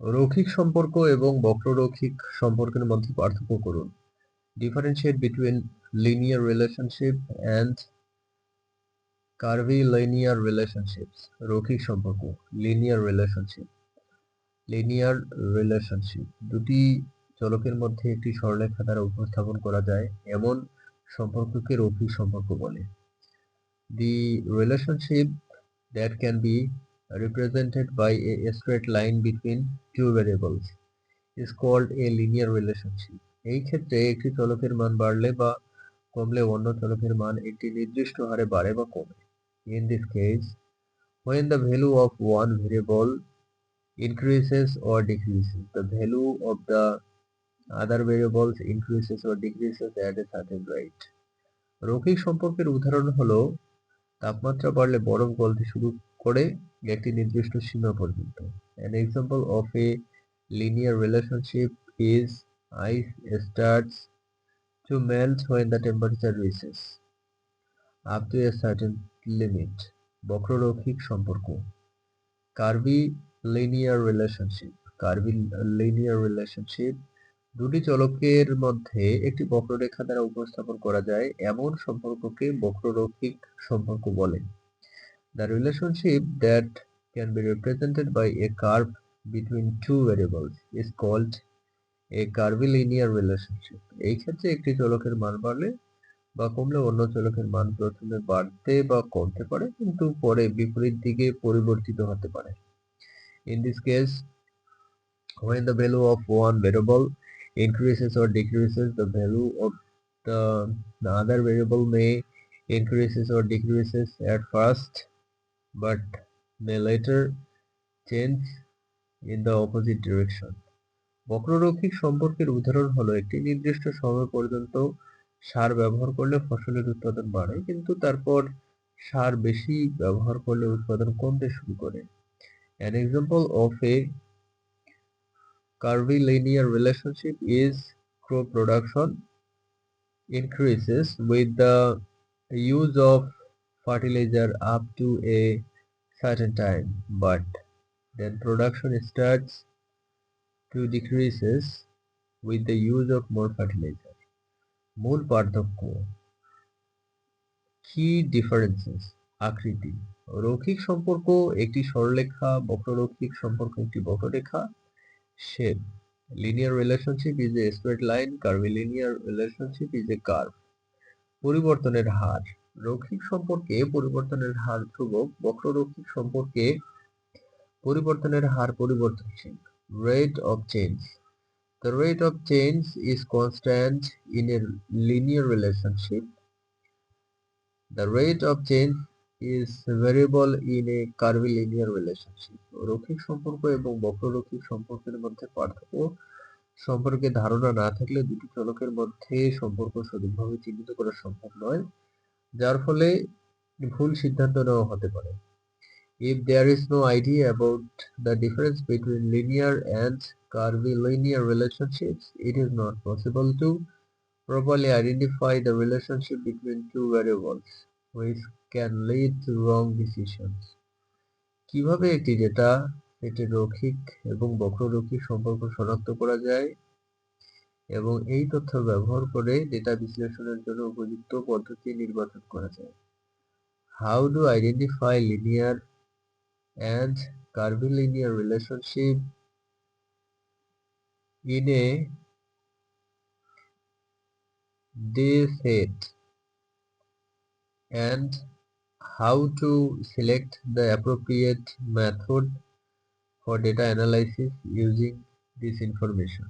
রৈখিক সম্পর্ক এবং বক্ররৈখিক সম্পর্কের মধ্যে পার্থক্য করুন। Differentiate between linear relationship and curvilinear relationships. রৈখিক সম্পর্ক, linear relationship দুটি চলকের মধ্যে একটি সরলরেখা দ্বারা উপস্থাপন করা যায় এমন সম্পর্ককে রৈখিক সম্পর্ক বলে। The relationship that can be represented by a straight line between two variables is called a linear relationship. এই ক্ষেত্রে একটি চলকের মান বাড়লে বা কমলে অন্য চলকের মান একটি নির্দিষ্ট হারে বাড়ে বা কমে। In this case, when the value of one variable increases or decreases, the value of the other variables increases or decreases at a certain rate. রৈখিক সম্পর্কের উদাহরণ হলো তাপমাত্রা বাড়লে বরফ গলতে শুরু করে একটি নির্দিষ্ট সীমা পর্যন্ত। An example of a linear relationship is ice starts to melt when the temperature reaches up to a certain limit. বক্ররৈখিক সম্পর্ক, curvilinear relationship দুটি চলকের মধ্যে একটি বক্ররেখা দ্বারা উপস্থাপন করা যায় এমন সম্পর্ককে বক্ররৈখিক সম্পর্ক বলে। The relationship that can be represented by a curve between two variables is called a curvilinear relationship. এই ক্ষেত্রে একটি চলকের মান বাড়লে বা কমলে অন্য চলকের মান প্রথমে বাড়তে বা কমতে পারে কিন্তু পরে বিপরীত দিকে পরিবর্তিত হতে পারে। In this case, when the value of one variable increases or decreases, the value of the other variable may increases or decreases at first but may later change in the opposite direction. বক্ররৈখিক সম্পর্কের উদাহরণ হলো একটি নির্দিষ্ট সময় পর্যন্ত সার ব্যবহার করলে ফসলের উৎপাদন বাড়ে কিন্তু তারপর সার বেশি ব্যবহার করলে উৎপাদন কমতে শুরু করে। An example of a curvilinear relationship is crop production increases with the use of fertilizer up to a certain time, but then production starts to decreases with the use of more fertilizer. মূল পার্থক্য, key differences, আকৃতি। রৈখিক সম্পর্ক একটি সরলরেখা, বক্ররৈখিক সম্পর্ক একটি বক্ররেখা। Shape, linear relationship is a straight line, curvilinear relationship is a curve. পরিবর্তনের হার, রৈখিক সম্পর্কে পরিবর্তনের হার ধ্রুবক, বক্ররৈখিক সম্পর্কে পরিবর্তনের হার পরিবর্তনশীল। Rate of change, the rate of change is constant in a linear relationship. The rate of change is variable in a curvilinear relationship. রৈখিক সম্পর্ক এবং বক্ররৈখিক সম্পর্কের মধ্যে পার্থক্য সম্পর্কে ধারণা না থাকলে দুটি চলকের মধ্যে সম্পর্ক সঠিকভাবে চিহ্নিত করা সম্ভব নয়, যার ফলে ভুল সিদ্ধান্ত নেওয়া হতে পারে। If there is no idea about the difference between linear and curvilinear relationships, it is not possible to properly identify the relationship between two variables, which can lead to wrong decisions. কিভাবে একটি data সেটের রৈখিক এবং বক্ররৈখিক সম্পর্ক শনাক্ত করা যায় এবং এই তথ্য ব্যবহার করে ডেটা বিশ্লেষণের জন্য উপযুক্ত পদ্ধতি নির্বাচন করা যায়। How to identify linear and curvilinear relationship in a dataset and how to select the appropriate method for data analysis using this information.